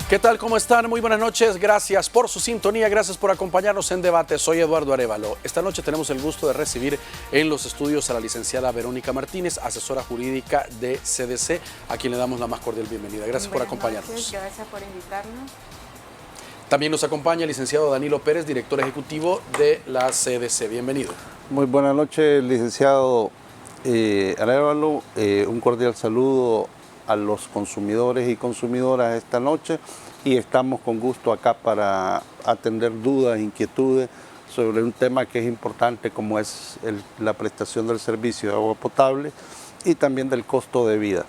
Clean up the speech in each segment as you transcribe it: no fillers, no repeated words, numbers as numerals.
¿Qué tal? ¿Cómo están? Muy buenas noches. Gracias por su sintonía, gracias por acompañarnos en debate. Soy Eduardo Arévalo. Esta noche tenemos el gusto de recibir en los estudios a la licenciada Verónica Martínez, asesora jurídica de CDC, a quien le damos la más cordial bienvenida. Gracias por acompañarnos. Noches, gracias por invitarnos. También nos acompaña el licenciado Danilo Pérez, director ejecutivo de la CDC. Bienvenido. Muy buenas noches, licenciado Arévalo. Un cordial saludo a los consumidores y consumidoras esta noche, y estamos con gusto acá para atender dudas, inquietudes sobre un tema que es importante, como es la prestación del servicio de agua potable y también del costo de vida.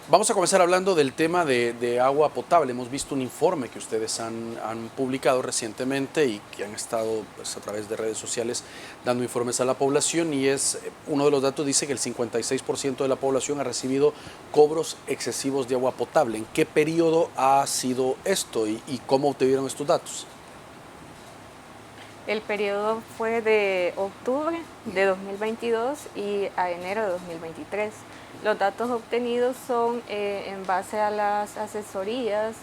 Vamos a comenzar hablando del tema de agua potable. Hemos visto un informe que ustedes han publicado recientemente y que han estado pues, a través de redes sociales dando informes a la población, y uno de los datos dice que el 56% de la población ha recibido cobros excesivos de agua potable. ¿En qué periodo ha sido esto y cómo obtuvieron estos datos? El periodo fue de octubre de 2022 y a enero de 2023. Los datos obtenidos son en base a las asesorías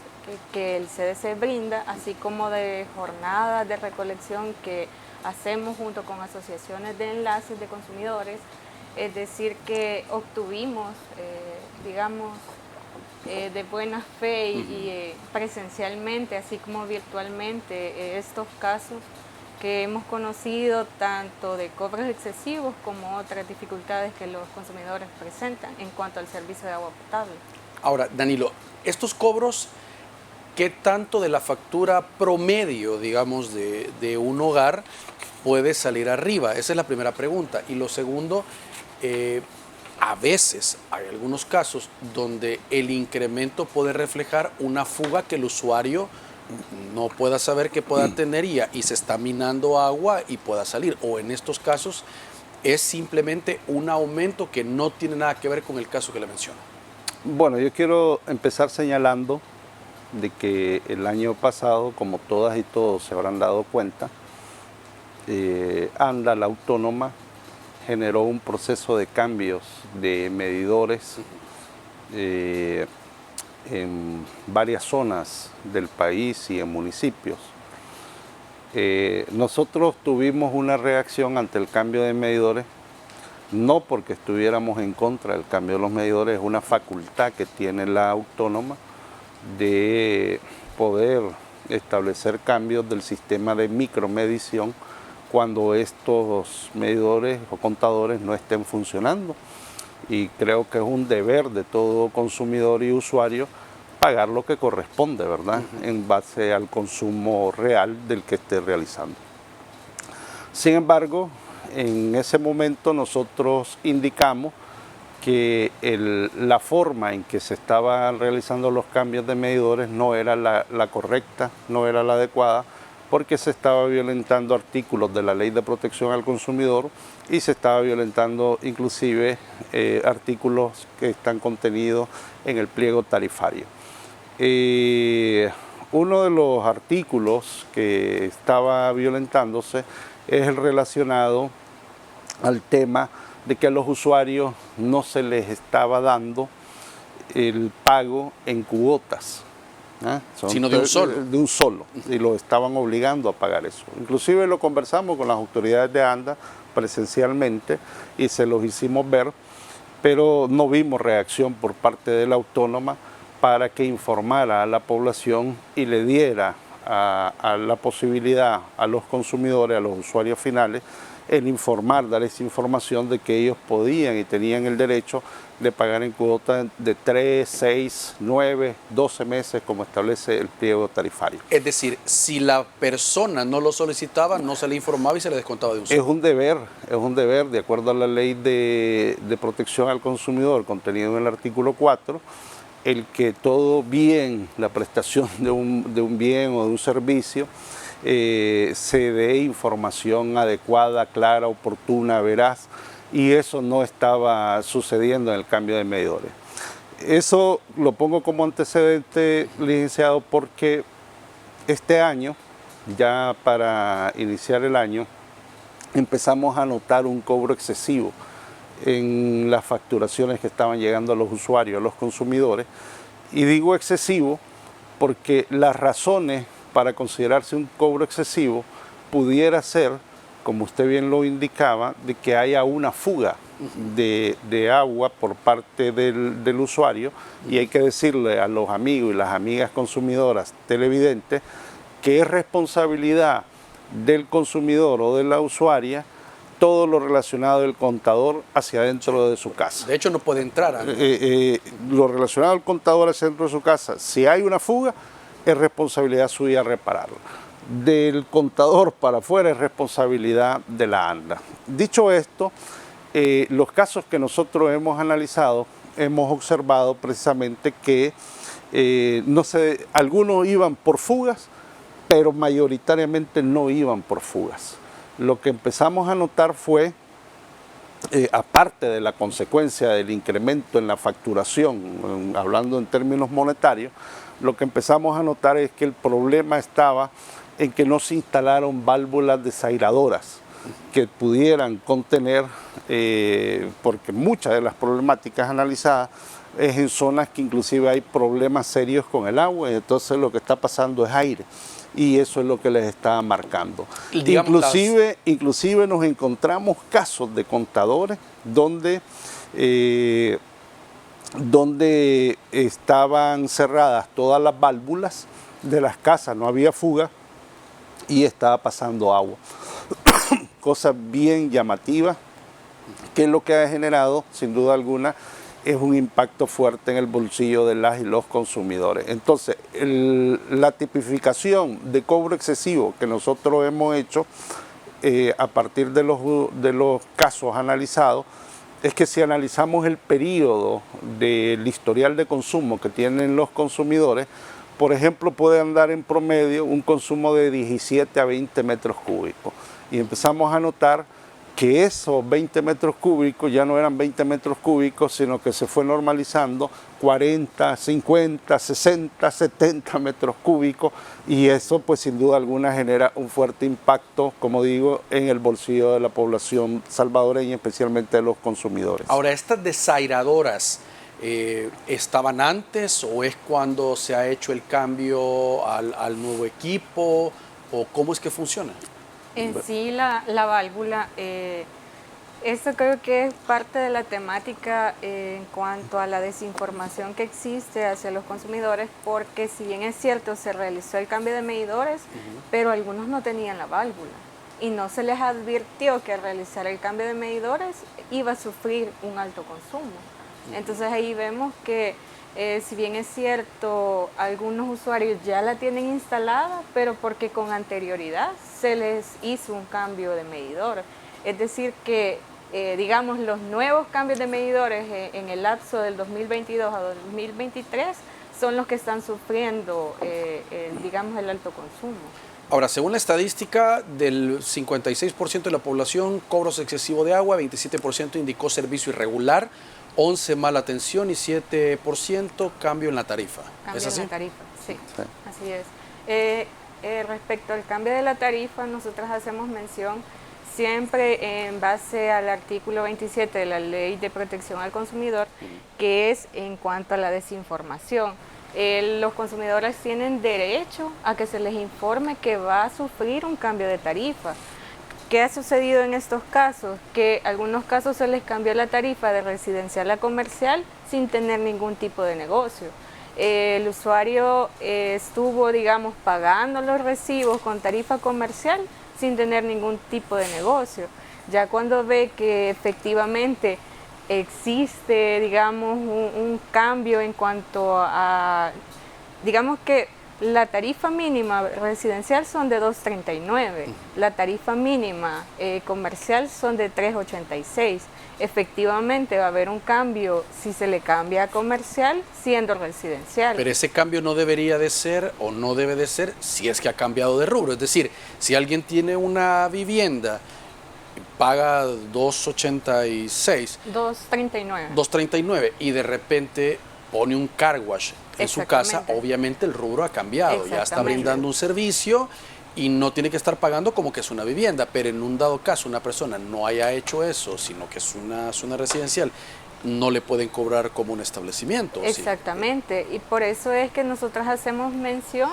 que el CDC brinda, así como de jornadas de recolección que hacemos junto con asociaciones de enlaces de consumidores. Es decir, que obtuvimos, de buena fe y presencialmente, así como virtualmente, estos casos que hemos conocido, tanto de cobros excesivos como otras dificultades que los consumidores presentan en cuanto al servicio de agua potable. Ahora, Danilo, estos cobros, ¿qué tanto de la factura promedio, digamos, de un hogar puede salir arriba? Esa es la primera pregunta. Y lo segundo, a veces hay algunos casos donde el incremento puede reflejar una fuga que el usuario no pueda saber que pueda tener y se está minando agua y pueda salir. O en estos casos es simplemente un aumento que no tiene nada que ver con el caso que le menciono. Bueno, yo quiero empezar señalando de que el año pasado, como todas y todos se habrán dado cuenta, ANDA, la autónoma, generó un proceso de cambios de medidores en varias zonas del país y en municipios. Nosotros tuvimos una reacción ante el cambio de medidores, no porque estuviéramos en contra del cambio de los medidores, es una facultad que tiene la autónoma de poder establecer cambios del sistema de micromedición cuando estos medidores o contadores no estén funcionando. Y creo que es un deber de todo consumidor y usuario pagar lo que corresponde, ¿verdad? En base al consumo real del que esté realizando. Sin embargo, en ese momento nosotros indicamos que la forma en que se estaban realizando los cambios de medidores no era la correcta, no era la adecuada, porque se estaba violentando artículos de la Ley de Protección al Consumidor y se estaba violentando inclusive artículos que están contenidos en el pliego tarifario. Uno de los artículos que estaba violentándose es el relacionado al tema de que a los usuarios no se les estaba dando el pago en cuotas. Sino de un solo. De un solo, y lo estaban obligando a pagar eso. Inclusive lo conversamos con las autoridades de ANDA presencialmente y se los hicimos ver, pero no vimos reacción por parte de la autónoma para que informara a la población y le diera a la posibilidad a los consumidores, a los usuarios finales, el informar, dar esa información de que ellos podían y tenían el derecho de pagar en cuotas de 3, 6, 9, 12 meses, como establece el pliego tarifario. Es decir, si la persona no lo solicitaba, no se le informaba y se le descontaba de un solo. Es un deber, de acuerdo a la Ley de Protección al Consumidor, contenido en el artículo 4, el que todo bien, la prestación de un bien o de un servicio, se dé información adecuada, clara, oportuna, veraz, y eso no estaba sucediendo en el cambio de medidores. Eso lo pongo como antecedente, licenciado, porque este año, ya para iniciar el año, empezamos a notar un cobro excesivo en las facturaciones que estaban llegando a los usuarios, a los consumidores, y digo excesivo porque las razones para considerarse un cobro excesivo pudiera ser, como usted bien lo indicaba, de que haya una fuga de agua por parte del usuario, y hay que decirle a los amigos y las amigas consumidoras televidentes que es responsabilidad del consumidor o de la usuaria todo lo relacionado del contador hacia adentro de su casa. De hecho, no puede entrar. Lo relacionado al contador hacia adentro de su casa, si hay una fuga, es responsabilidad suya repararlo. Del contador para afuera es responsabilidad de la ANLA. Dicho esto, los casos que nosotros hemos analizado, hemos observado precisamente que algunos iban por fugas, pero mayoritariamente no iban por fugas. Lo que empezamos a notar fue, aparte de la consecuencia del incremento en la facturación, hablando en términos monetarios, lo que empezamos a notar es que el problema estaba en que no se instalaron válvulas desairadoras que pudieran contener, porque muchas de las problemáticas analizadas es en zonas que inclusive hay problemas serios con el agua, y entonces lo que está pasando es aire, y eso es lo que les está marcando. Inclusive nos encontramos casos de contadores donde estaban cerradas todas las válvulas de las casas, no había fuga y estaba pasando agua. Cosa bien llamativa, que lo que ha generado, sin duda alguna, es un impacto fuerte en el bolsillo de las y los consumidores. Entonces, la tipificación de cobro excesivo que nosotros hemos hecho a partir de los casos analizados, es que si analizamos el periodo del historial de consumo que tienen los consumidores, por ejemplo, puede andar en promedio un consumo de 17 a 20 metros cúbicos. Y empezamos a notar que esos 20 metros cúbicos ya no eran 20 metros cúbicos, sino que se fue normalizando 40, 50, 60, 70 metros cúbicos, y eso pues sin duda alguna genera un fuerte impacto, como digo, en el bolsillo de la población salvadoreña, especialmente de los consumidores. Ahora, ¿estas desairadoras estaban antes o es cuando se ha hecho el cambio al nuevo equipo, o cómo es que funciona? En sí, la válvula, esto creo que es parte de la temática en cuanto a la desinformación que existe hacia los consumidores, porque si bien es cierto, se realizó el cambio de medidores, pero algunos no tenían la válvula y no se les advirtió que al realizar el cambio de medidores iba a sufrir un alto consumo. Entonces ahí vemos que si bien es cierto, algunos usuarios ya la tienen instalada, pero porque con anterioridad se les hizo un cambio de medidor. Es decir que, digamos, los nuevos cambios de medidores en el lapso del 2022 a 2023 son los que están sufriendo, digamos, el alto consumo. Ahora, según la estadística, del 56% de la población, cobros excesivos de agua, 27% indicó servicio irregular, 11% mala atención y 7% cambio en la tarifa. Cambio ¿Es así? en la tarifa, sí, así es. Respecto al cambio de la tarifa, nosotros hacemos mención siempre en base al artículo 27 de la Ley de Protección al Consumidor, que es en cuanto a la desinformación. Los consumidores tienen derecho a que se les informe que va a sufrir un cambio de tarifa. ¿Qué ha sucedido en estos casos? Que en algunos casos se les cambió la tarifa de residencial a comercial sin tener ningún tipo de negocio. El usuario estuvo, digamos, pagando los recibos con tarifa comercial sin tener ningún tipo de negocio. Ya cuando ve que efectivamente existe, digamos, un cambio en cuanto a, digamos que la tarifa mínima residencial son de 2.39, la tarifa mínima comercial son de 3.86. Efectivamente va a haber un cambio si se le cambia a comercial siendo residencial. Pero ese cambio no debería de ser o no debe de ser si es que ha cambiado de rubro. Es decir, si alguien tiene una vivienda y paga 2.86, 2.39 y de repente pone un car wash en su casa, obviamente el rubro ha cambiado, ya está brindando un servicio y no tiene que estar pagando como que es una vivienda, pero en un dado caso una persona no haya hecho eso, sino que es una zona residencial no le pueden cobrar como un establecimiento. Exactamente, y por eso es que nosotros hacemos mención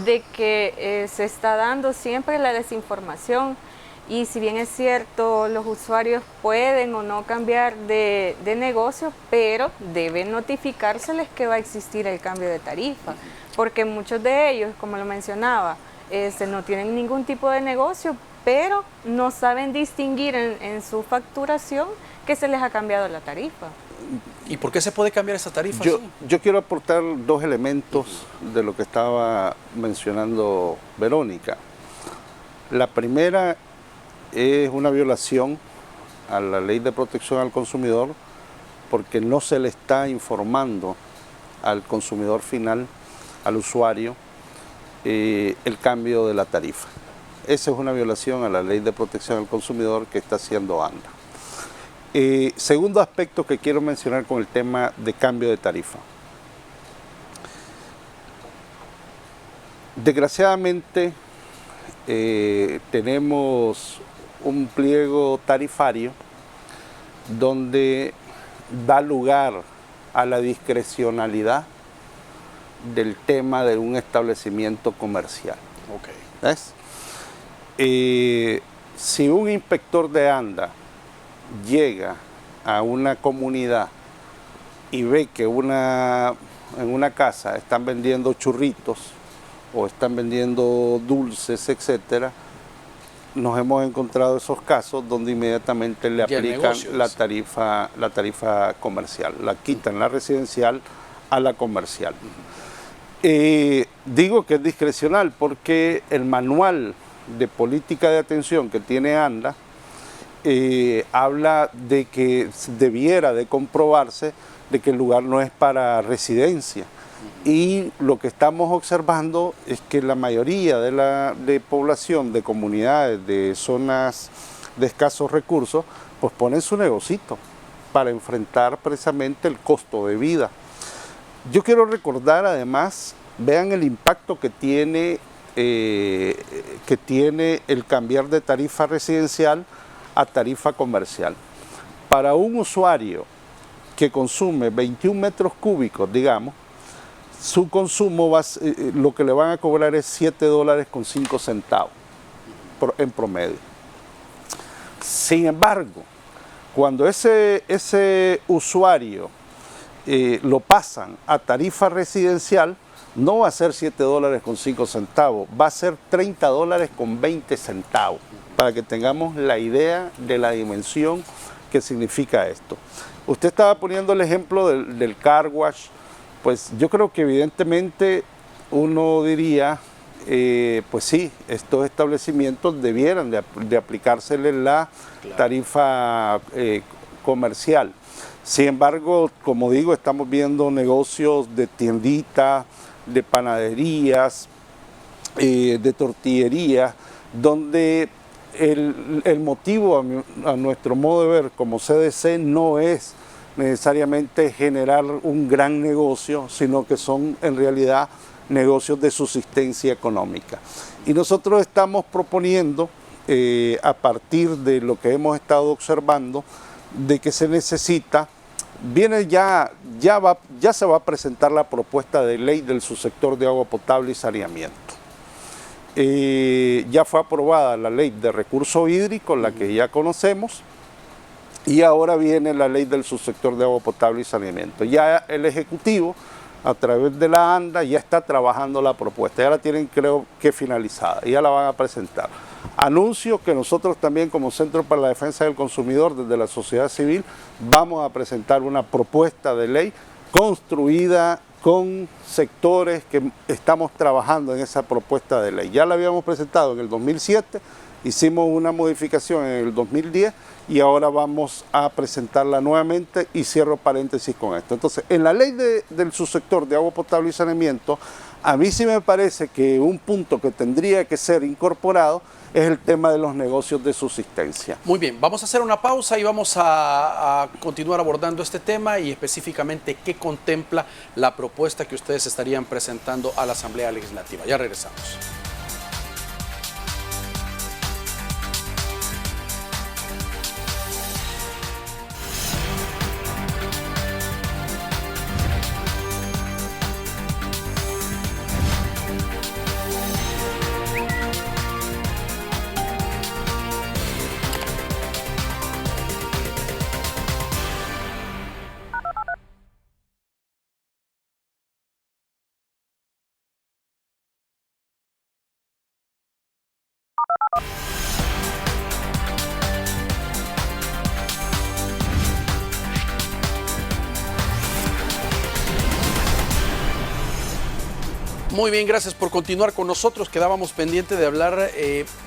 de que se está dando siempre la desinformación, y si bien es cierto, los usuarios pueden o no cambiar de negocio, pero deben notificárseles que va a existir el cambio de tarifa, porque muchos de ellos, como lo mencionaba, no tienen ningún tipo de negocio, pero no saben distinguir en su facturación que se les ha cambiado la tarifa. ¿Y por qué se puede cambiar esa tarifa? Yo quiero aportar dos elementos de lo que estaba mencionando Verónica. La primera es una violación a la Ley de Protección al Consumidor, porque no se le está informando al consumidor final, al usuario, el cambio de la tarifa. Esa es una violación a la Ley de Protección al Consumidor que está haciendo ANDA. Segundo aspecto que quiero mencionar con el tema de cambio de tarifa. Desgraciadamente tenemos un pliego tarifario donde da lugar a la discrecionalidad del tema de un establecimiento comercial. Okay. ¿Ves? Si un inspector de ANDA llega a una comunidad y ve que en una casa están vendiendo churritos o están vendiendo dulces, etcétera, nos hemos encontrado esos casos donde inmediatamente le aplican la tarifa comercial, la quitan la residencial a la comercial. Digo que es discrecional porque el manual de política de atención que tiene ANDA habla de que debiera de comprobarse de que el lugar no es para residencia. Y lo que estamos observando es que la mayoría de población, de comunidades, de zonas de escasos recursos, pues ponen su negocito para enfrentar precisamente el costo de vida. Yo quiero recordar además, vean el impacto que tiene el cambiar de tarifa residencial a tarifa comercial. Para un usuario que consume 21 metros cúbicos, digamos, su consumo lo que le van a cobrar es $7.05 en promedio. Sin embargo, cuando ese usuario lo pasan a tarifa residencial, no va a ser $7.05, va a ser $30.20, para que tengamos la idea de la dimensión que significa esto. Usted estaba poniendo el ejemplo del car wash. Pues yo creo que evidentemente uno diría, pues sí, estos establecimientos debieran de aplicársele la tarifa comercial. Sin embargo, como digo, estamos viendo negocios de tienditas, de panaderías, de tortillerías, donde el motivo a nuestro modo de ver como CDC no es necesariamente generar un gran negocio, sino que son en realidad negocios de subsistencia económica. Y nosotros estamos proponiendo, a partir de lo que hemos estado observando, de que se necesita, ya se va a presentar la propuesta de ley del subsector de agua potable y saneamiento. Ya fue aprobada la ley de recursos hídricos, la que ya conocemos, y ahora viene la ley del subsector de agua potable y saneamiento. Ya el Ejecutivo, a través de la ANDA, ya está trabajando la propuesta. Ya la tienen, creo que finalizada, ya la van a presentar. Anuncio que nosotros también, como Centro para la Defensa del Consumidor, desde la sociedad civil, vamos a presentar una propuesta de ley construida con sectores que estamos trabajando en esa propuesta de ley. Ya la habíamos presentado en el 2007, hicimos una modificación en el 2010 y ahora vamos a presentarla nuevamente, y cierro paréntesis con esto. Entonces, en la ley del subsector de agua potable y saneamiento, a mí sí me parece que un punto que tendría que ser incorporado es el tema de los negocios de subsistencia. Muy bien, vamos a hacer una pausa y vamos a continuar abordando este tema y específicamente qué contempla la propuesta que ustedes estarían presentando a la Asamblea Legislativa. Ya regresamos. Muy bien, gracias por continuar con nosotros. Quedábamos pendientes de hablar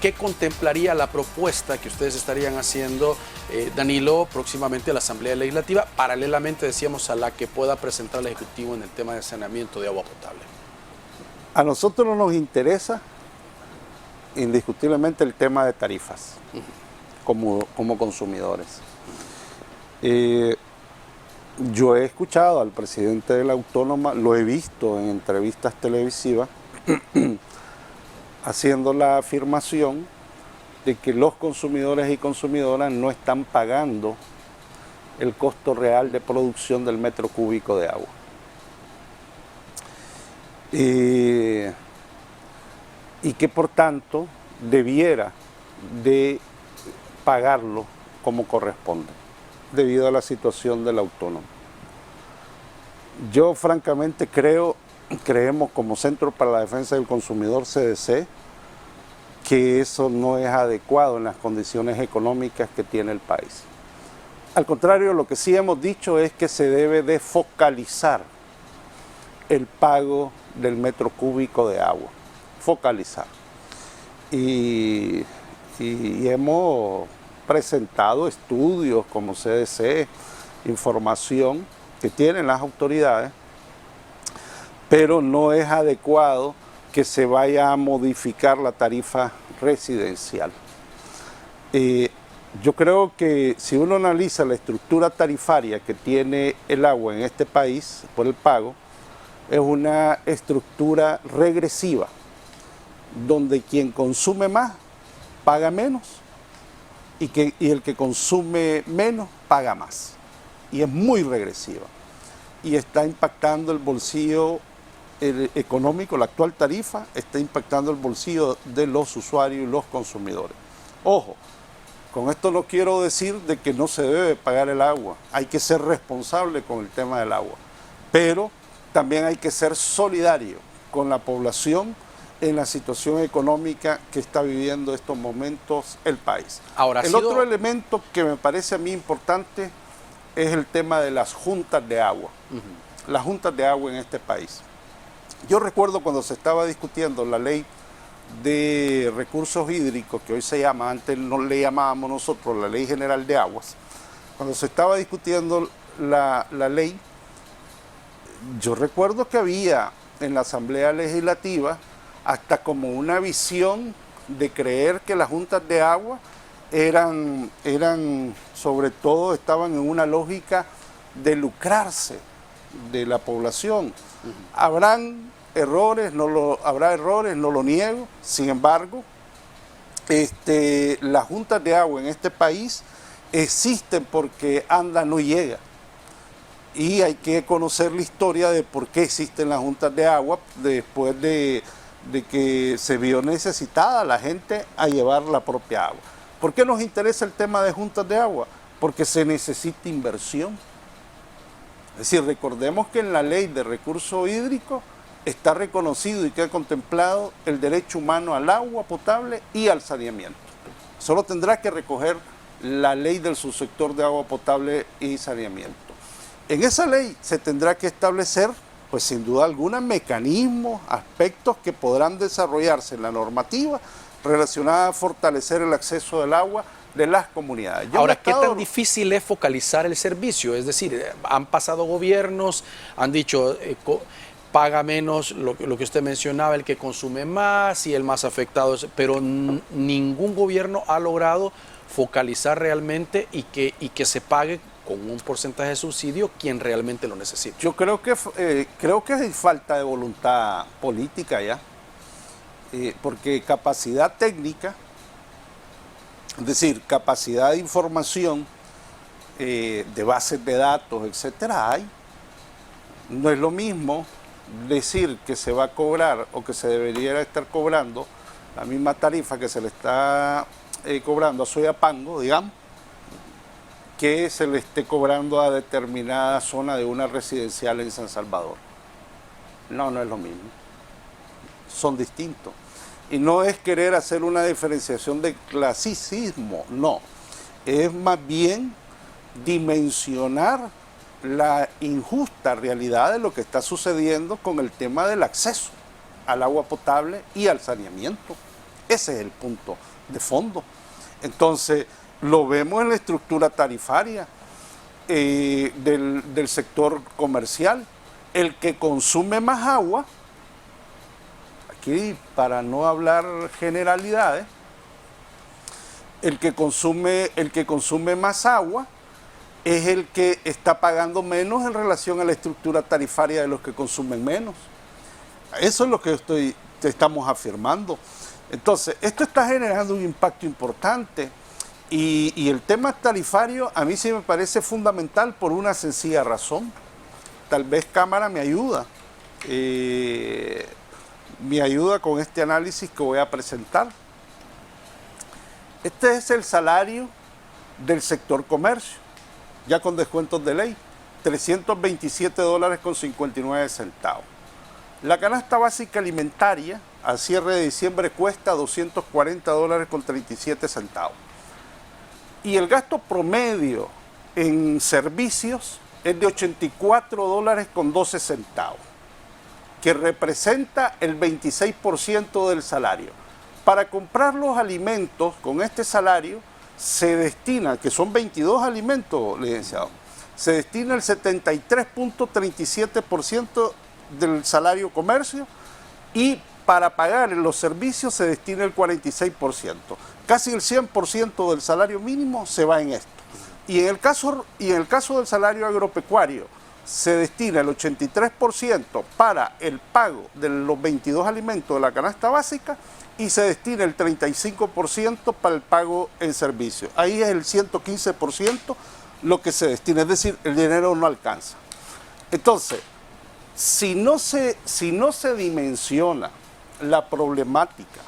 qué contemplaría la propuesta que ustedes estarían haciendo, Danilo, próximamente a la Asamblea Legislativa, paralelamente, decíamos, a la que pueda presentar el Ejecutivo en el tema de saneamiento de agua potable. A nosotros nos interesa indiscutiblemente el tema de tarifas como consumidores. Yo he escuchado al presidente de la Autónoma, lo he visto en entrevistas televisivas, haciendo la afirmación de que los consumidores y consumidoras no están pagando el costo real de producción del metro cúbico de agua. Y que por tanto debiera de pagarlo como corresponde, debido a la situación del autónomo. Yo francamente creemos como Centro para la Defensa del Consumidor, CDC, que eso no es adecuado en las condiciones económicas que tiene el país. Al contrario, lo que sí hemos dicho es que se debe de focalizar el pago del metro cúbico de agua, focalizar. Y hemos presentado estudios como CDC, información que tienen las autoridades, pero no es adecuado que se vaya a modificar la tarifa residencial. Yo creo que si uno analiza la estructura tarifaria que tiene el agua en este país por el pago, es una estructura regresiva, donde quien consume más paga menos y el que consume menos paga más. Y es muy regresiva. Y está impactando el bolsillo económico, la actual tarifa está impactando el bolsillo de los usuarios y los consumidores. Ojo, con esto no quiero decir de que no se debe pagar el agua. Hay que ser responsable con el tema del agua. Pero también hay que ser solidario con la población en la situación económica que está viviendo estos momentos el país. Ahora, otro elemento que me parece a mí importante es el tema de las juntas de agua. Las juntas de agua en este país. Yo recuerdo cuando se estaba discutiendo la ley de recursos hídricos, que hoy se llama, antes no le llamábamos nosotros la Ley General de Aguas, cuando se estaba discutiendo la ley, yo recuerdo que había en la Asamblea Legislativa hasta como una visión de creer que las juntas de agua eran sobre todo, estaban en una lógica de lucrarse de la población. Habrá errores, no lo niego, sin embargo, las juntas de agua en este país existen porque anda no llega. Y hay que conocer la historia de por qué existen las juntas de agua después de que se vio necesitada la gente a llevar la propia agua. ¿Por qué nos interesa el tema de juntas de agua? Porque se necesita inversión. Es decir, recordemos que en la ley de recursos hídricos está reconocido y queda contemplado el derecho humano al agua potable y al saneamiento. Solo tendrá que recoger la ley del subsector de agua potable y saneamiento. En esa ley se tendrá que establecer, pues sin duda alguna, mecanismos, aspectos que podrán desarrollarse en la normativa relacionada a fortalecer el acceso del agua de las comunidades. Ahora, ¿qué tan difícil es focalizar el servicio? Es decir, han pasado gobiernos, han dicho paga menos, lo que usted mencionaba, el que consume más y el más afectado, pero ningún gobierno ha logrado focalizar realmente y que se pague con un porcentaje de subsidio quien realmente lo necesita. Yo creo que hay falta de voluntad política ya, porque capacidad técnica, es decir, capacidad de información, de bases de datos, etcétera, hay. No es lo mismo decir que se va a cobrar o que se debería estar cobrando la misma tarifa que se le está cobrando a Soyapango, digamos, que se le esté cobrando a determinada zona de una residencial en San Salvador. No es lo mismo. Son distintos. Y no es querer hacer una diferenciación de clasicismo, no. Es más bien dimensionar la injusta realidad de lo que está sucediendo con el tema del acceso al agua potable y al saneamiento. Ese es el punto de fondo. Entonces, lo vemos en la estructura tarifaria del sector comercial. El que consume más agua, aquí para no hablar generalidades, el que consume más agua es el que está pagando menos en relación a la estructura tarifaria de los que consumen menos. Eso es lo que estamos afirmando. Entonces, esto está generando un impacto importante y el tema tarifario a mí sí me parece fundamental por una sencilla razón. Tal vez Cámara me ayuda con este análisis que voy a presentar. Este es el salario del sector comercio, ya con descuentos de ley, $327.59. La canasta básica alimentaria al cierre de diciembre cuesta $240.37. Y el gasto promedio en servicios es de $84.12, que representa el 26% del salario. Para comprar los alimentos con este salario se destina, que son 22 alimentos, licenciado, se destina el 73.37% del salario comercio y para pagar los servicios se destina el 46%. Casi el 100% del salario mínimo se va en esto. Y en el caso del salario agropecuario se destina el 83% para el pago de los 22 alimentos de la canasta básica y se destina el 35% para el pago en servicio. Ahí es el 115% lo que se destina, es decir, el dinero no alcanza. Entonces, si no se dimensiona la problemática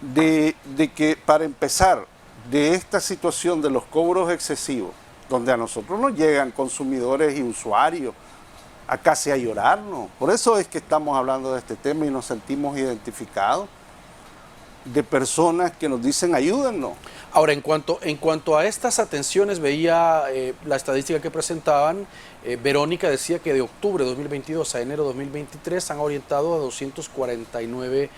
de que, para empezar, de esta situación de los cobros excesivos, donde a nosotros nos llegan consumidores y usuarios a casi a llorarnos. Por eso es que estamos hablando de este tema y nos sentimos identificados de personas que nos dicen ayúdennos. Ahora, en cuanto a estas atenciones, veía la estadística que presentaban, Verónica decía que de octubre de 2022 a enero de 2023 han orientado a 249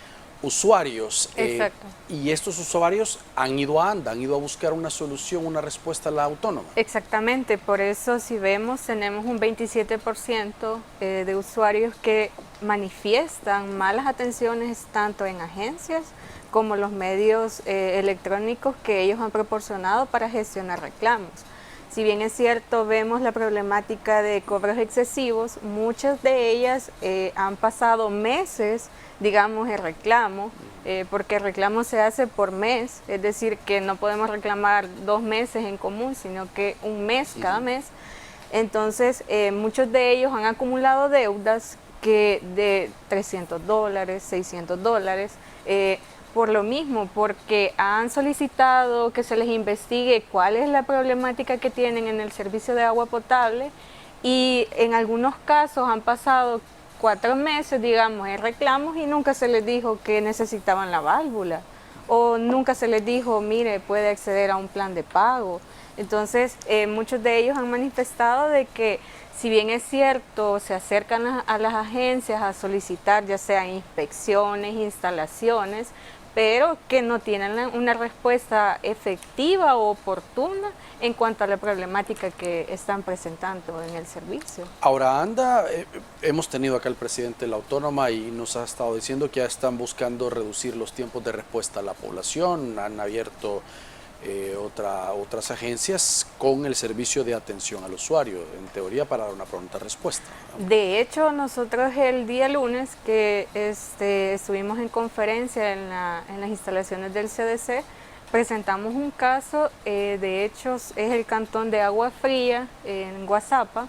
usuarios. Exacto. Y estos usuarios han ido a ANDA, han ido a buscar una solución, una respuesta a la autónoma. Exactamente, por eso si vemos tenemos un 27% de usuarios que manifiestan malas atenciones tanto en agencias como los medios electrónicos que ellos han proporcionado para gestionar reclamos. Si bien es cierto, vemos la problemática de cobros excesivos, muchas de ellas han pasado meses, digamos, en reclamo, porque el reclamo se hace por mes, es decir, que no podemos reclamar 2 meses en común, sino que un mes cada mes. Entonces, muchos de ellos han acumulado deudas que de $300, $600, por lo mismo, porque han solicitado que se les investigue cuál es la problemática que tienen en el servicio de agua potable y en algunos casos han pasado 4 meses, digamos, en reclamos y nunca se les dijo que necesitaban la válvula o nunca se les dijo, mire, puede acceder a un plan de pago. Entonces, muchos de ellos han manifestado de que si bien es cierto, se acercan a las agencias a solicitar ya sea inspecciones, instalaciones, pero que no tienen una respuesta efectiva o oportuna en cuanto a la problemática que están presentando en el servicio. Ahora, ANDA, hemos tenido acá al presidente de la Autónoma y nos ha estado diciendo que ya están buscando reducir los tiempos de respuesta a la población, han abierto otras agencias con el servicio de atención al usuario, en teoría para dar una pronta respuesta, ¿no? De hecho, nosotros el día lunes que estuvimos en conferencia en las instalaciones del CDC, presentamos un caso, de hecho es el cantón de Agua Fría en Guazapa.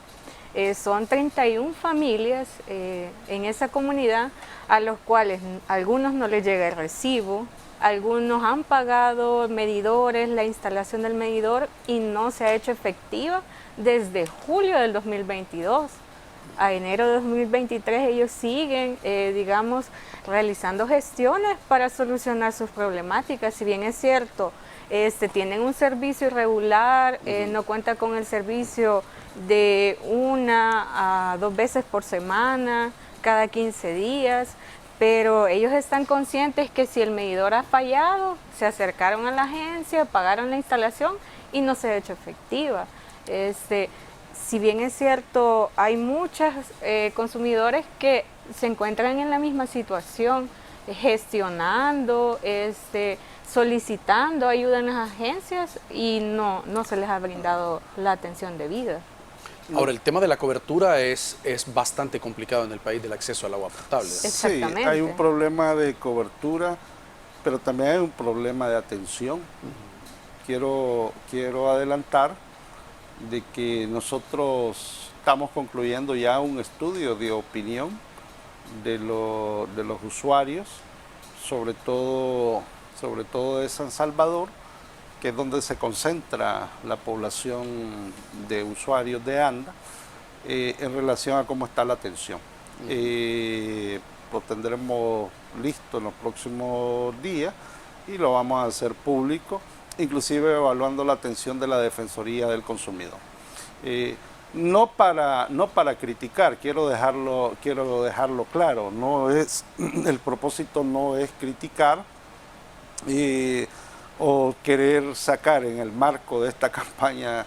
Son 31 familias en esa comunidad a los cuales algunos no les llega el recibo, algunos han pagado medidores, la instalación del medidor y no se ha hecho efectiva desde julio del 2022. a enero de 2023 ellos siguen, digamos, realizando gestiones para solucionar sus problemáticas. Si bien es cierto, tienen un servicio irregular, no cuenta con el servicio de 1 a 2 veces por semana, cada 15 días, pero ellos están conscientes que si el medidor ha fallado, se acercaron a la agencia, pagaron la instalación y no se ha hecho efectiva. Si bien es cierto, hay muchos consumidores que se encuentran en la misma situación, gestionando, solicitando ayuda en las agencias y no se les ha brindado la atención debida. Ahora, el tema de la cobertura es bastante complicado en el país del acceso al agua potable. Exactamente. Sí, hay un problema de cobertura, pero también hay un problema de atención. Quiero adelantar de que nosotros estamos concluyendo ya un estudio de opinión de los usuarios, sobre todo de San Salvador, que es donde se concentra la población de usuarios de ANDA, en relación a cómo está la atención. Lo tendremos listo en los próximos días y lo vamos a hacer público, inclusive evaluando la atención de la Defensoría del Consumidor. No para criticar, quiero dejarlo claro, el propósito no es criticar o querer sacar en el marco de esta campaña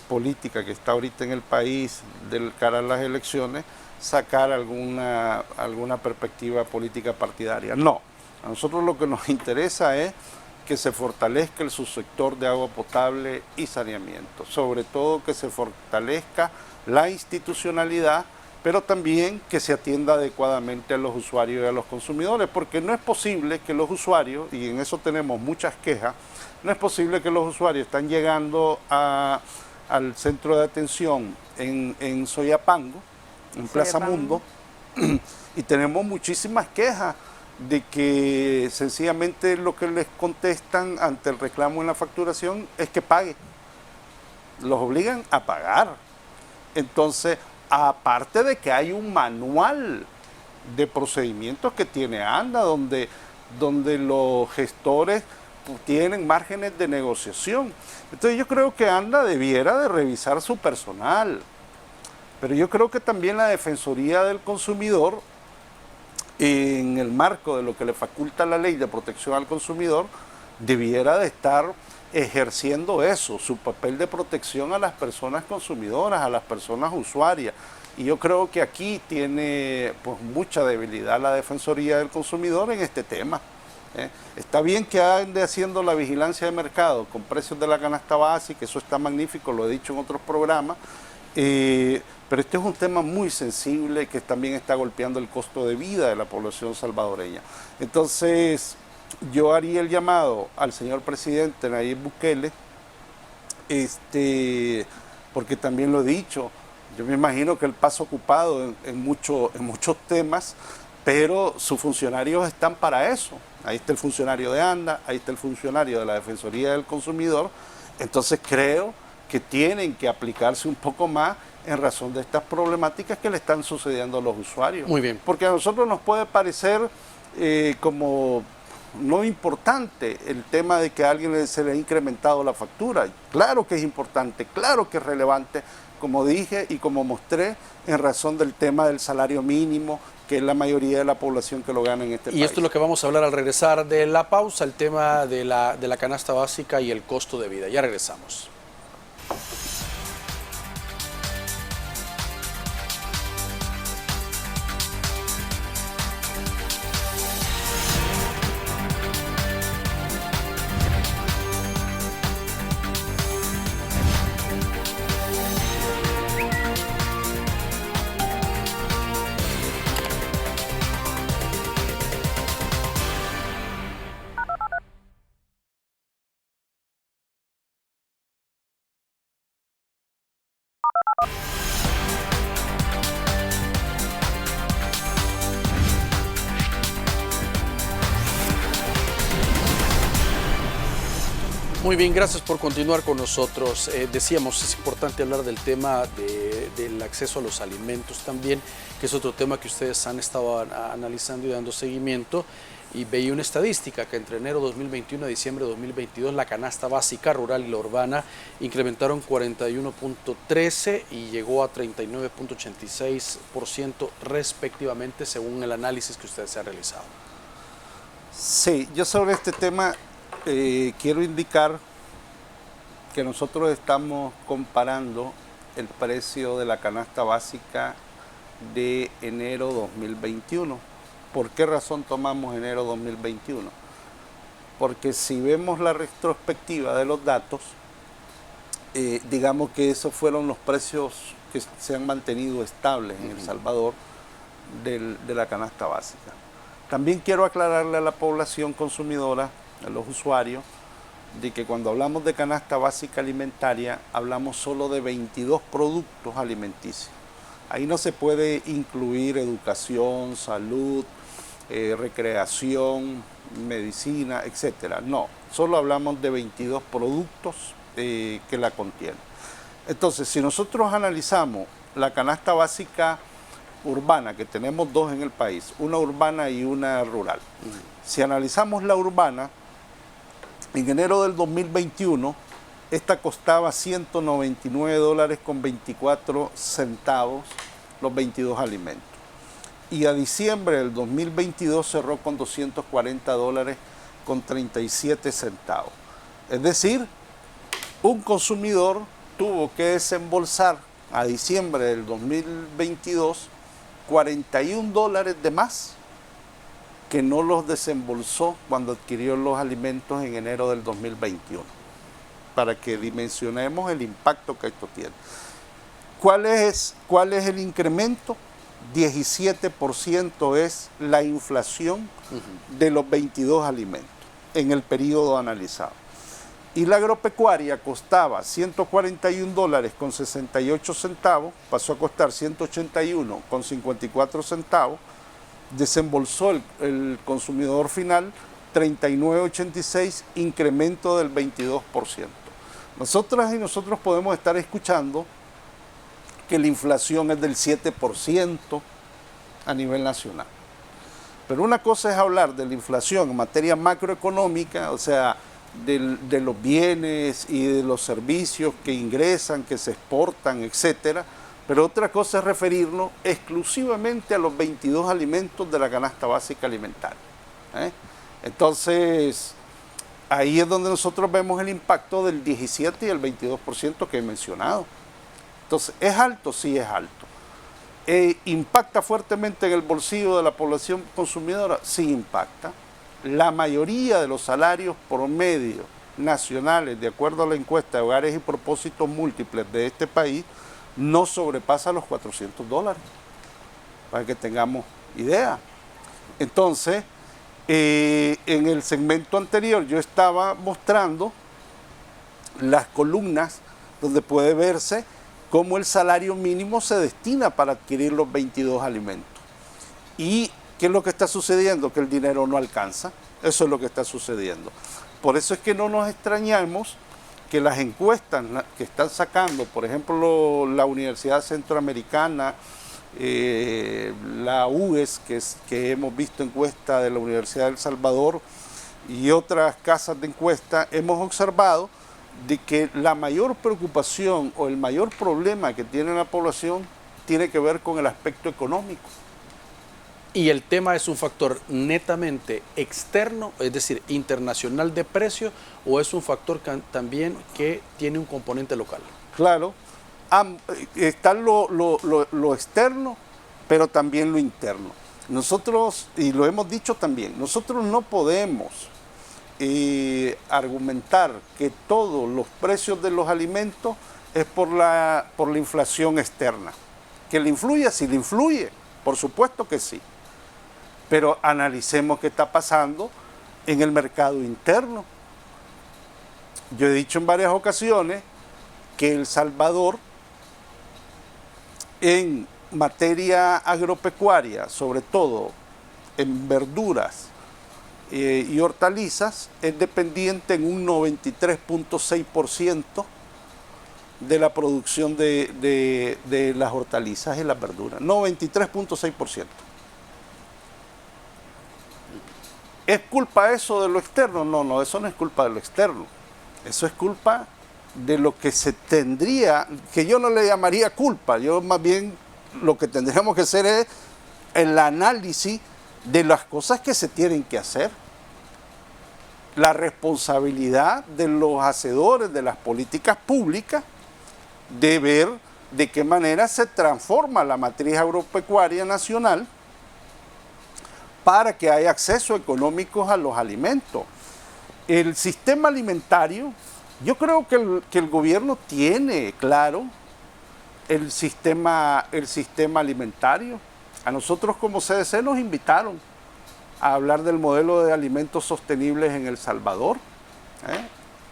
política que está ahorita en el país del cara a las elecciones, sacar alguna perspectiva política partidaria. No, a nosotros lo que nos interesa es que se fortalezca el subsector de agua potable y saneamiento, sobre todo que se fortalezca la institucionalidad, pero también que se atienda adecuadamente a los usuarios y a los consumidores, porque no es posible que los usuarios, y en eso tenemos muchas quejas, no es posible que los usuarios están llegando al centro de atención en Soyapango, en Plaza Mundo, y tenemos muchísimas quejas de que sencillamente lo que les contestan ante el reclamo en la facturación es que pague. Los obligan a pagar. Entonces, aparte de que hay un manual de procedimientos que tiene ANDA, donde los gestores tienen márgenes de negociación. Entonces yo creo que ANDA debiera de revisar su personal, pero yo creo que también la Defensoría del Consumidor, en el marco de lo que le faculta la Ley de Protección al Consumidor, debiera de estar ejerciendo eso, su papel de protección a las personas consumidoras, a las personas usuarias. Y yo creo que aquí tiene pues mucha debilidad la Defensoría del Consumidor en este tema. Está bien que ande haciendo la vigilancia de mercado con precios de la canasta básica, eso está magnífico, lo he dicho en otros programas, pero este es un tema muy sensible que también está golpeando el costo de vida de la población salvadoreña. Entonces, yo haría el llamado al señor presidente Nayib Bukele, porque también lo he dicho, yo me imagino que él pasa ocupado en muchos temas, pero sus funcionarios están para eso. Ahí está el funcionario de ANDA, ahí está el funcionario de la Defensoría del Consumidor. Entonces creo que tienen que aplicarse un poco más en razón de estas problemáticas que le están sucediendo a los usuarios. Muy bien. Porque a nosotros nos puede parecer como no importante el tema de que a alguien se le ha incrementado la factura. Claro que es importante, claro que es relevante, como dije y como mostré, en razón del tema del salario mínimo, que es la mayoría de la población que lo gana en este país. Y esto es lo que vamos a hablar al regresar de la pausa, el tema de la canasta básica y el costo de vida. Ya regresamos. Muy bien, gracias por continuar con nosotros. Decíamos, es importante hablar del tema del acceso a los alimentos también, que es otro tema que ustedes han estado analizando y dando seguimiento. Y veía una estadística que entre enero 2021 a diciembre de 2022 la canasta básica rural y la urbana incrementaron 41.13 y llegó a 39.86% respectivamente, según el análisis que ustedes han realizado. Sí, yo sobre este tema quiero indicar que nosotros estamos comparando el precio de la canasta básica de enero 2021. ¿Por qué razón tomamos enero 2021? Porque si vemos la retrospectiva de los datos, digamos que esos fueron los precios que se han mantenido estables en El Salvador de la canasta básica. También quiero aclararle a la población consumidora, a los usuarios, de que cuando hablamos de canasta básica alimentaria, hablamos solo de 22 productos alimenticios. Ahí no se puede incluir educación, salud, recreación, medicina, etcétera. No, solo hablamos de 22 productos que la contienen. Entonces, si nosotros analizamos la canasta básica urbana, que tenemos dos en el país, una urbana y una rural. Si analizamos la urbana, en enero del 2021, esta costaba $199.24 los 22 alimentos. Y a diciembre del 2022 cerró con $240.37. Es decir, un consumidor tuvo que desembolsar a diciembre del 2022 $41 de más que no los desembolsó cuando adquirió los alimentos en enero del 2021. Para que dimensionemos el impacto que esto tiene. ¿Cuál es el incremento? 17% es la inflación de los 22 alimentos en el periodo analizado. Y la agropecuaria costaba $141.68, pasó a costar $181.54, desembolsó el consumidor final $39.86, incremento del 22%. Nosotras y nosotros podemos estar escuchando que la inflación es del 7% a nivel nacional. Pero una cosa es hablar de la inflación en materia macroeconómica, o sea, de los bienes y de los servicios que ingresan, que se exportan, etcétera. Pero otra cosa es referirnos exclusivamente a los 22 alimentos de la canasta básica alimentaria. Entonces, ahí es donde nosotros vemos el impacto del 17 y el 22% que he mencionado. Entonces, ¿es alto? Sí, es alto. ¿Impacta fuertemente en el bolsillo de la población consumidora? Sí, impacta. La mayoría de los salarios promedio nacionales, de acuerdo a la encuesta de hogares y propósitos múltiples de este país, no sobrepasa los $400, para que tengamos idea. Entonces, en el segmento anterior yo estaba mostrando las columnas donde puede verse cómo el salario mínimo se destina para adquirir los 22 alimentos. ¿Y qué es lo que está sucediendo? Que el dinero no alcanza. Eso es lo que está sucediendo. Por eso es que no nos extrañamos que las encuestas que están sacando, por ejemplo, la Universidad Centroamericana, la UES, que hemos visto encuesta de la Universidad de El Salvador y otras casas de encuesta, hemos observado de que la mayor preocupación o el mayor problema que tiene la población tiene que ver con el aspecto económico. ¿Y el tema es un factor netamente externo, es decir, internacional de precio, o es un factor también que tiene un componente local? Claro, está lo externo, pero también lo interno. Nosotros, y lo hemos dicho también, nosotros no podemos argumentar que todos los precios de los alimentos es por la inflación externa. ¿Que le influye? Sí le influye, por supuesto que sí. Pero analicemos qué está pasando en el mercado interno. Yo he dicho en varias ocasiones que El Salvador, en materia agropecuaria, sobre todo en verduras y hortalizas es dependiente en un 93.6% de la producción de las hortalizas y las verduras. 93.6%. ¿Es culpa eso de lo externo? No, eso no es culpa de lo externo. Eso es culpa de lo que se tendría, que yo no le llamaría culpa, yo más bien lo que tendríamos que hacer es el análisis de las cosas que se tienen que hacer. La responsabilidad de los hacedores de las políticas públicas de ver de qué manera se transforma la matriz agropecuaria nacional para que haya acceso económico a los alimentos. El sistema alimentario, yo creo que el gobierno tiene claro el sistema alimentario. A nosotros como CDC nos invitaron a hablar del modelo de alimentos sostenibles en El Salvador.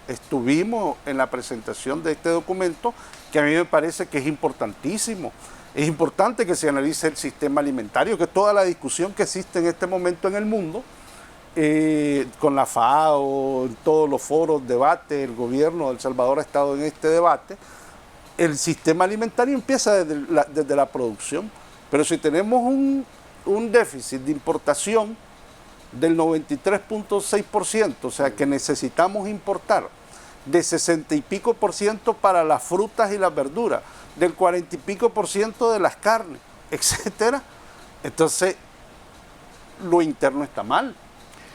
Estuvimos en la presentación de este documento que a mí me parece que es importantísimo. Es importante que se analice el sistema alimentario, que toda la discusión que existe en este momento en el mundo, con la FAO, en todos los foros, debates, el gobierno de El Salvador ha estado en este debate. El sistema alimentario empieza desde la producción, pero si tenemos un déficit de importación del 93.6%, o sea que necesitamos importar de 60 y pico por ciento para las frutas y las verduras, del 40 y pico por ciento de las carnes, etcétera. Entonces, lo interno está mal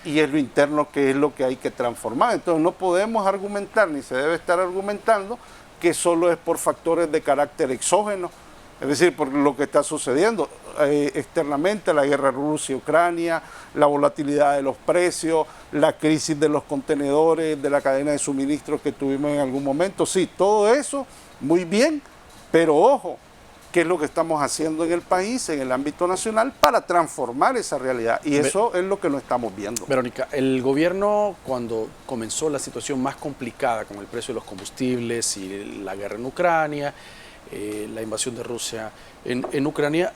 y es lo interno que es lo que hay que transformar. Entonces, no podemos argumentar, ni se debe estar argumentando que solo es por factores de carácter exógeno, es decir, por lo que está sucediendo externamente, la guerra Rusia-Ucrania, la volatilidad de los precios, la crisis de los contenedores, de la cadena de suministros que tuvimos en algún momento. Sí, todo eso, muy bien, pero ojo, ¿qué es lo que estamos haciendo en el país, en el ámbito nacional, para transformar esa realidad? Y eso es lo que no estamos viendo. Verónica, el gobierno, cuando comenzó la situación más complicada con el precio de los combustibles y la guerra en Ucrania, la invasión de Rusia en Ucrania,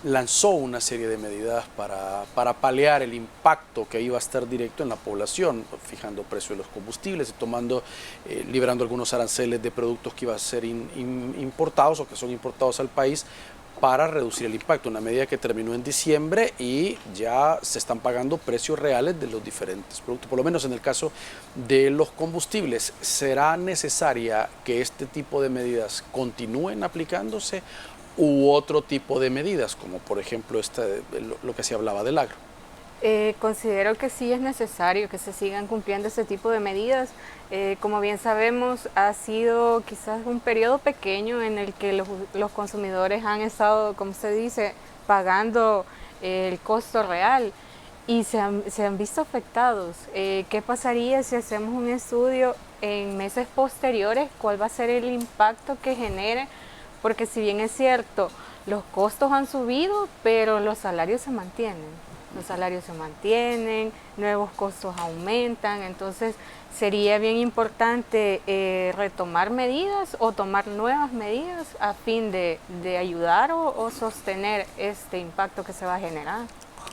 lanzó una serie de medidas para paliar el impacto que iba a estar directo en la población, fijando precio de los combustibles y liberando algunos aranceles de productos que iban a ser importados o que son importados al país para reducir el impacto, una medida que terminó en diciembre y ya se están pagando precios reales de los diferentes productos, por lo menos en el caso de los combustibles. ¿Será necesaria que este tipo de medidas continúen aplicándose u otro tipo de medidas, como por ejemplo lo que se hablaba del agro? Considero que sí es necesario que se sigan cumpliendo ese tipo de medidas. Como bien sabemos, ha sido quizás un periodo pequeño en el que los consumidores han estado, como se dice, pagando el costo real y se han visto afectados. ¿Qué pasaría si hacemos un estudio en meses posteriores? ¿Cuál va a ser el impacto que genere? Porque si bien es cierto, los costos han subido, pero los salarios se mantienen. Los salarios se mantienen, nuevos costos aumentan, entonces sería bien importante retomar medidas o tomar nuevas medidas a fin de ayudar o sostener este impacto que se va a generar.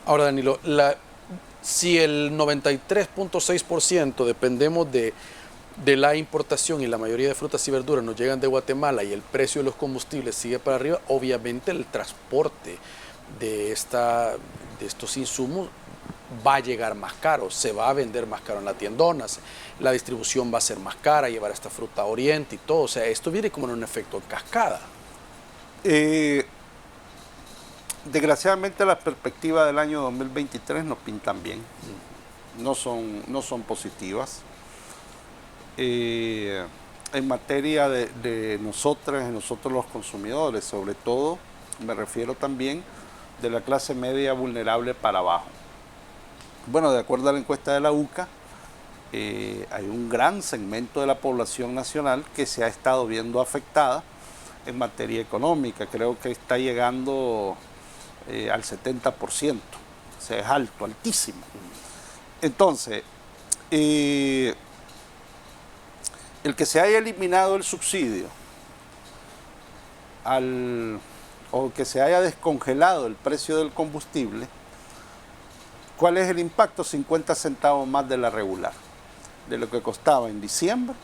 Ahora, Danilo, si el 93.6% dependemos de la importación y la mayoría de frutas y verduras nos llegan de Guatemala y el precio de los combustibles sigue para arriba, obviamente el transporte de estos insumos va a llegar más caro, se va a vender más caro en las tiendonas, la distribución va a ser más cara, llevar esta fruta a Oriente y todo. O sea, esto viene como en un efecto en cascada. Desgraciadamente las perspectivas del año 2023 no pintan bien, no son positivas. En materia de nosotros los consumidores, sobre todo, me refiero también de la clase media vulnerable para abajo. Bueno, de acuerdo a la encuesta de la UCA, hay un gran segmento de la población nacional que se ha estado viendo afectada en materia económica. Creo que está llegando al 70%. O sea, es alto, altísimo. Entonces, el que se haya eliminado el subsidio o que se haya descongelado el precio del combustible, ¿Cuál es el impacto? 50 centavos más de la regular, de lo que costaba en diciembre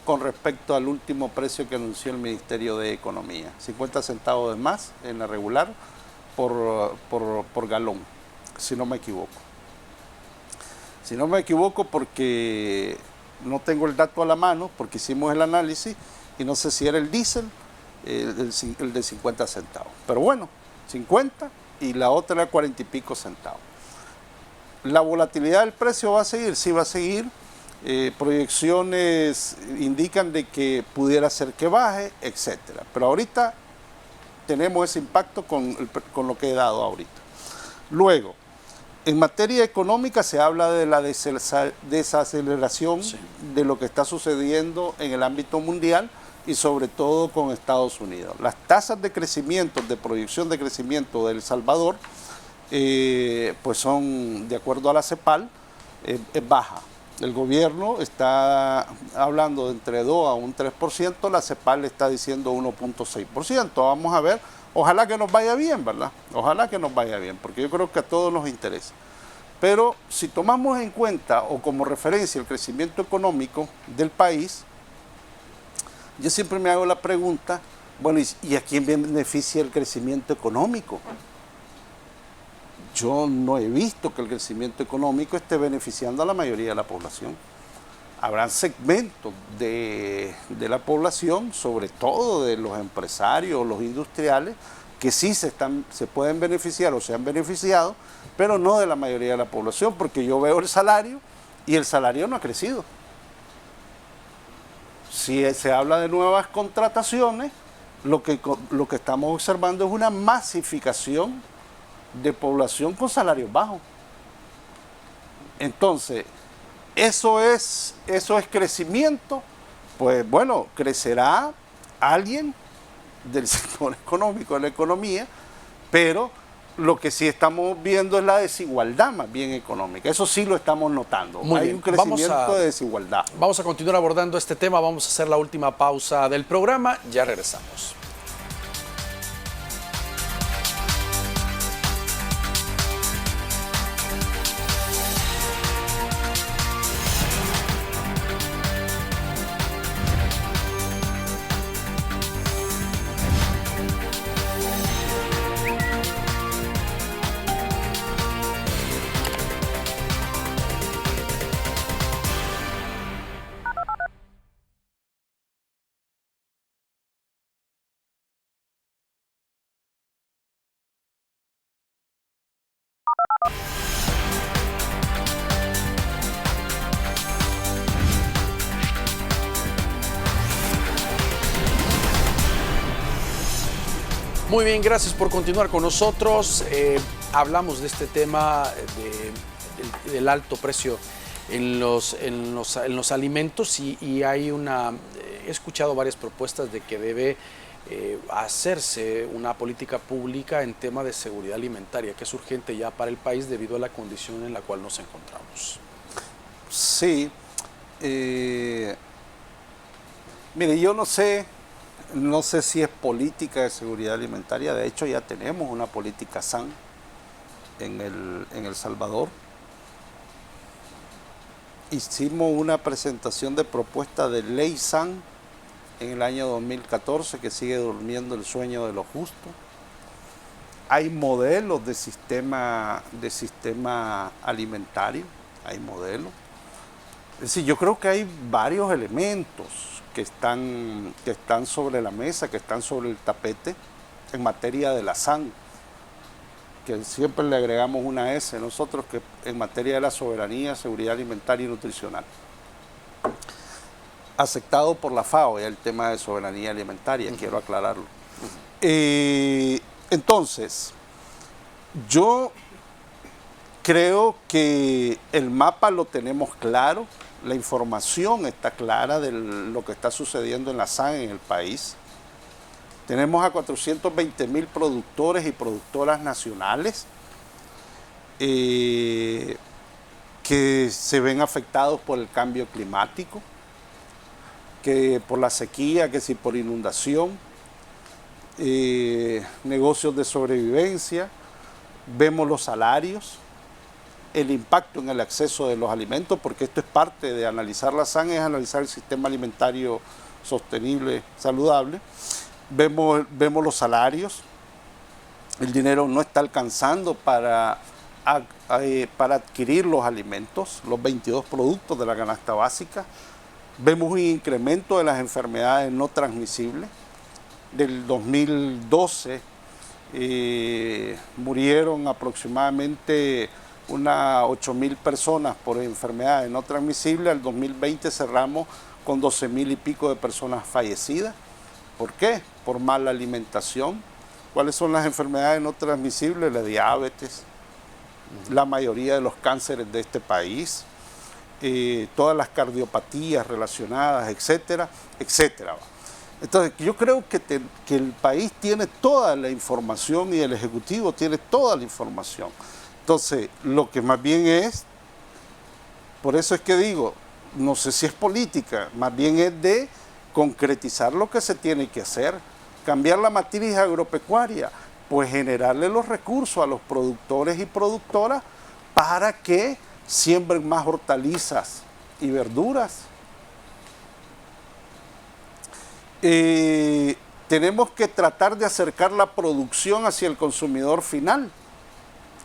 con respecto al último precio que anunció el Ministerio de Economía. 50 centavos de más en la regular por galón, si no me equivoco. Si no me equivoco, porque no tengo el dato a la mano, porque hicimos el análisis y no sé si era el diésel, el de 50 centavos. Pero bueno, 50 y la otra era 40 y pico centavos. ¿La volatilidad del precio va a seguir? Sí, va a seguir. Proyecciones indican de que pudiera ser que baje, etcétera. Pero ahorita tenemos ese impacto con lo que he dado ahorita. Luego, en materia económica se habla de la desaceleración sí, de lo que está sucediendo en el ámbito mundial y sobre todo con Estados Unidos. Las tasas de crecimiento, de proyección de crecimiento de El Salvador, pues son, de acuerdo a la CEPAL, es baja. El gobierno está hablando de entre 2 a un 3%, la CEPAL está diciendo 1.6%. Vamos a ver, ojalá que nos vaya bien, ¿verdad? Ojalá que nos vaya bien, porque yo creo que a todos nos interesa. Pero si tomamos en cuenta o como referencia el crecimiento económico del país, yo siempre me hago la pregunta, bueno, ¿y a quién beneficia el crecimiento económico? Yo no he visto que el crecimiento económico esté beneficiando a la mayoría de la población. Habrán segmentos de la población, sobre todo de los empresarios, los industriales, que sí se pueden beneficiar o se han beneficiado, pero no de la mayoría de la población, porque yo veo el salario y el salario no ha crecido. Si se habla de nuevas contrataciones, lo que estamos observando es una masificación de población con salarios bajos. Entonces, eso es crecimiento. Pues bueno, crecerá alguien del sector económico, de la economía, pero lo que sí estamos viendo es la desigualdad más bien económica. Eso sí lo estamos notando. Hay un crecimiento de desigualdad. Vamos a continuar abordando este tema. Vamos a hacer la última pausa del programa. Ya regresamos. Muy bien, gracias por continuar con nosotros. Hablamos de este tema del alto precio en los alimentos y hay he escuchado varias propuestas de que debe hacerse una política pública en tema de seguridad alimentaria, que es urgente ya para el país debido a la condición en la cual nos encontramos. Sí. Mire, yo no sé si es política de seguridad alimentaria. De hecho, ya tenemos una política SAN en El Salvador. Hicimos una presentación de propuesta de ley SAN en el año 2014 que sigue durmiendo el sueño de los justos. Hay modelos de sistema alimentario, hay modelos. Es decir, yo creo que hay varios elementos que están sobre la mesa, que están sobre el tapete en materia de la SAN, que siempre le agregamos una S nosotros, que en materia de la soberanía, seguridad alimentaria y nutricional. Aceptado por la FAO ya el tema de soberanía alimentaria, quiero aclararlo. Entonces, yo creo que el mapa lo tenemos claro. La información está clara de lo que está sucediendo en la SAN en el país. Tenemos a 420,000 productores y productoras nacionales que se ven afectados por el cambio climático, que por la sequía, que si por inundación, negocios de sobrevivencia. Vemos los salarios el impacto en el acceso de los alimentos, porque esto es parte de analizar la SAN, es analizar el sistema alimentario sostenible, saludable. Vemos los salarios, el dinero no está alcanzando para adquirir los alimentos, los 22 productos de la canasta básica. Vemos un incremento de las enfermedades no transmisibles. Del 2012 murieron aproximadamente unas 8.000 personas por enfermedades no transmisibles. Al 2020 cerramos con 12.000 y pico de personas fallecidas. ¿Por qué? Por mala alimentación. ¿Cuáles son las enfermedades no transmisibles? La diabetes, la mayoría de los cánceres de este país, todas las cardiopatías relacionadas, etcétera, etcétera. Entonces, yo creo que el país tiene toda la información y el Ejecutivo tiene toda la información. Entonces, lo que más bien es, por eso es que digo, no sé si es política, más bien es de concretizar lo que se tiene que hacer, cambiar la matriz agropecuaria, pues generarle los recursos a los productores y productoras para que siembren más hortalizas y verduras. Tenemos que tratar de acercar la producción hacia el consumidor final.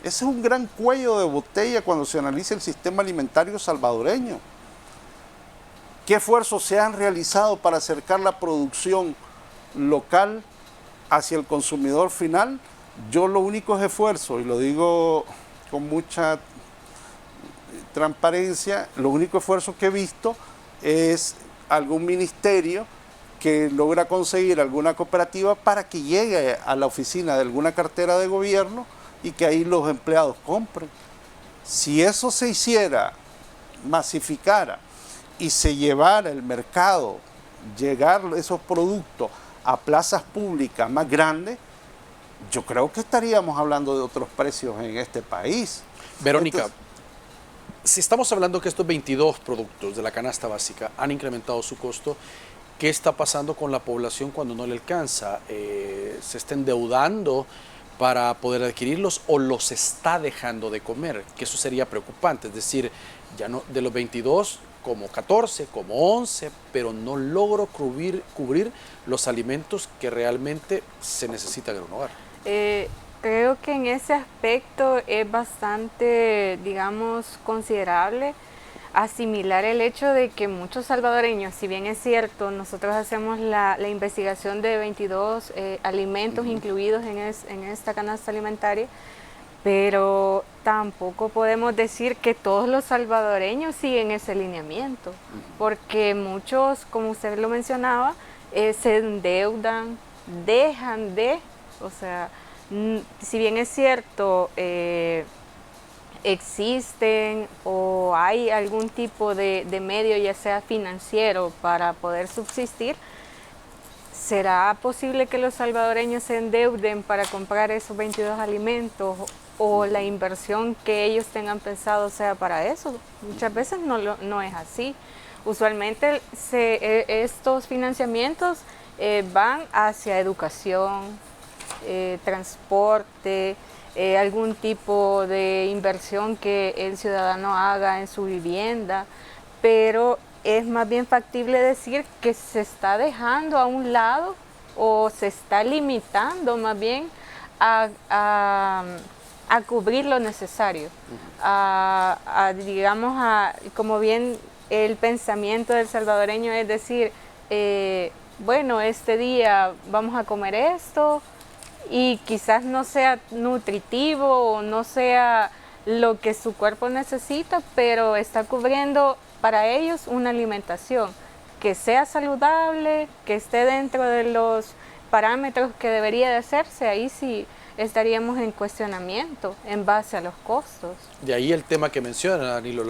Ese es un gran cuello de botella cuando se analiza el sistema alimentario salvadoreño. ¿Qué esfuerzos se han realizado para acercar la producción local hacia el consumidor final? Yo los únicos esfuerzos, y lo digo con mucha transparencia, los únicos esfuerzos que he visto es algún ministerio que logra conseguir alguna cooperativa para que llegue a la oficina de alguna cartera de gobierno y que ahí los empleados compren. Si eso se hiciera, masificara y se llevara el mercado, llegar esos productos a plazas públicas más grandes, yo creo que estaríamos hablando de otros precios en este país. Verónica, Entonces, si estamos hablando que estos 22 productos de la canasta básica han incrementado su costo, ¿qué está pasando con la población cuando no le alcanza? ¿Se está endeudando para poder adquirirlos o los está dejando de comer? Que eso sería preocupante, es decir, ya no de los 22, como 14, como 11, pero no logro cubrir los alimentos que realmente se necesitan en un hogar. Creo que en ese aspecto es bastante, digamos, considerable asimilar el hecho de que muchos salvadoreños, si bien es cierto, nosotros hacemos la investigación de 22 alimentos incluidos en esta canasta alimentaria, pero tampoco podemos decir que todos los salvadoreños siguen ese lineamiento, porque muchos, como usted lo mencionaba, se endeudan, dejan de, o sea, si bien es cierto, existen o hay algún tipo de medio, ya sea financiero, para poder subsistir, ¿será posible que los salvadoreños se endeuden para comprar esos 22 alimentos o la inversión que ellos tengan pensado sea para eso? Muchas veces no es así. Usualmente estos financiamientos van hacia educación, transporte, algún tipo de inversión que el ciudadano haga en su vivienda, pero es más bien factible decir que se está dejando a un lado o se está limitando más bien a cubrir lo necesario, digamos, como bien el pensamiento del salvadoreño es decir, bueno, este día vamos a comer esto, y quizás no sea nutritivo o no sea lo que su cuerpo necesita, pero está cubriendo para ellos una alimentación que sea saludable, que esté dentro de los parámetros que debería de hacerse. Ahí sí estaríamos en cuestionamiento en base a los costos. De ahí el tema que menciona Danilo,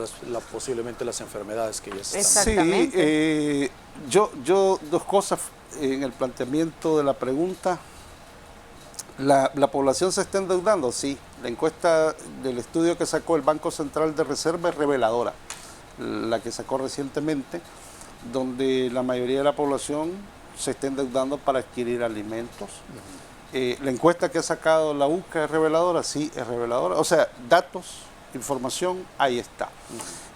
posiblemente las enfermedades que ya se están. Exactamente. Sí, yo dos cosas en el planteamiento de la pregunta. La población se está endeudando, sí. La encuesta del estudio que sacó el Banco Central de Reserva es reveladora, la que sacó recientemente, donde la mayoría de la población se está endeudando para adquirir alimentos. La encuesta que ha sacado la UCA es reveladora, sí, es reveladora. O sea, datos información ahí está.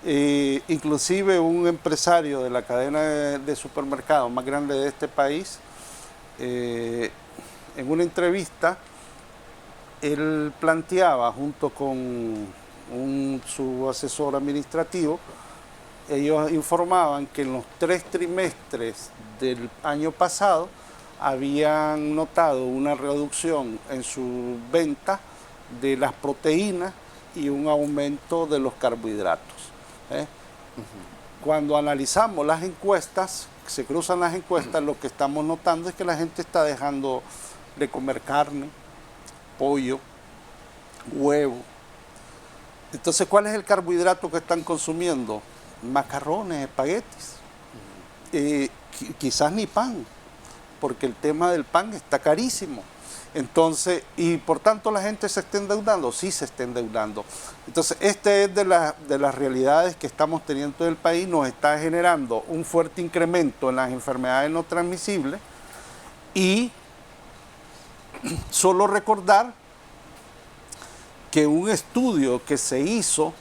Inclusive un empresario de la cadena de supermercados más grande de este país, en una entrevista, él planteaba junto con su asesor administrativo, ellos informaban que en los 3 trimestres del año pasado habían notado una reducción en su venta de las proteínas y un aumento de los carbohidratos. Cuando analizamos las encuestas, se cruzan las encuestas, lo que estamos notando es que la gente está dejando de comer carne, pollo, huevo. Entonces, ¿cuál es el carbohidrato que están consumiendo? Macarrones, espaguetis, quizás ni pan, porque el tema del pan está carísimo. Entonces, y por tanto la gente se está endeudando, sí se está endeudando. Entonces, este es de las realidades que estamos teniendo en el país, nos está generando un fuerte incremento en las enfermedades no transmisibles y solo recordar que un estudio que se hizo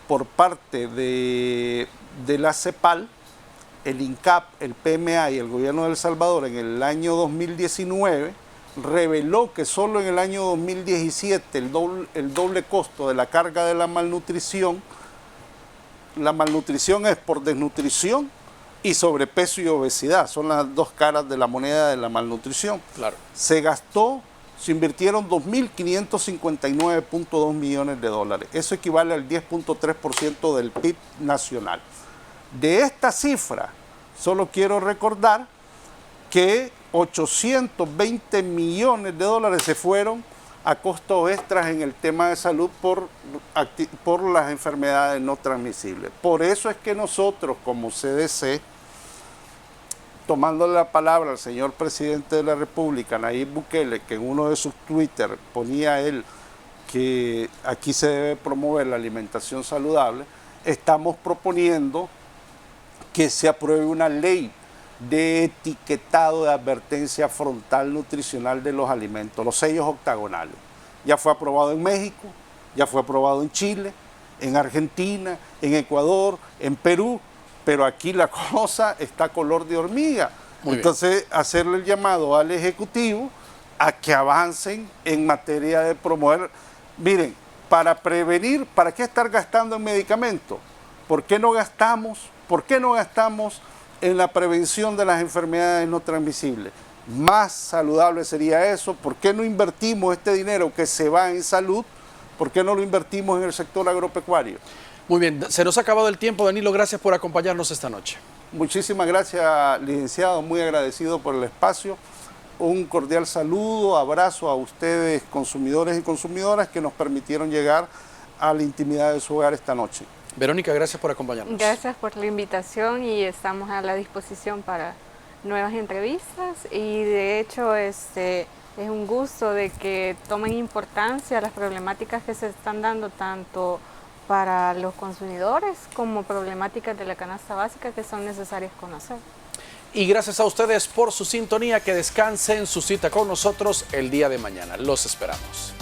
por parte de la CEPAL, el INCAP, el PMA y el gobierno de El Salvador en el año 2019, reveló que solo en el año 2017 el doble costo de la carga de la malnutrición es por desnutrición y sobrepeso y obesidad, son las dos caras de la moneda de la malnutrición. Claro. Se invirtieron 2.559.2 millones de dólares, eso equivale al 10.3% del PIB nacional. De esta cifra, solo quiero recordar que 820 millones de dólares se fueron a costos extras en el tema de salud por las enfermedades no transmisibles. Por eso es que nosotros como CDC, tomando la palabra al señor presidente de la República, Nayib Bukele, que en uno de sus Twitter ponía él que aquí se debe promover la alimentación saludable, estamos proponiendo que se apruebe una ley de etiquetado de advertencia frontal nutricional de los alimentos, los sellos octagonales. Ya fue aprobado en México, ya fue aprobado en Chile, en Argentina, en Ecuador, en Perú, pero aquí la cosa está color de hormiga. Entonces, hacerle el llamado al Ejecutivo a que avancen en materia de promover. Miren, para prevenir, ¿para qué estar gastando en medicamentos? ¿Por qué no gastamos en la prevención de las enfermedades no transmisibles? Más saludable sería eso. ¿Por qué no invertimos este dinero que se va en salud? ¿Por qué no lo invertimos en el sector agropecuario? Muy bien, se nos ha acabado el tiempo, Danilo, gracias por acompañarnos esta noche. Muchísimas gracias, licenciado, muy agradecido por el espacio. Un cordial saludo, abrazo a ustedes, consumidores y consumidoras, que nos permitieron llegar a la intimidad de su hogar esta noche. Verónica, gracias por acompañarnos. Gracias por la invitación y estamos a la disposición para nuevas entrevistas y de hecho es un gusto de que tomen importancia las problemáticas que se están dando tanto para los consumidores como problemáticas de la canasta básica que son necesarias conocer. Y gracias a ustedes por su sintonía, que descansen, su cita con nosotros el día de mañana. Los esperamos.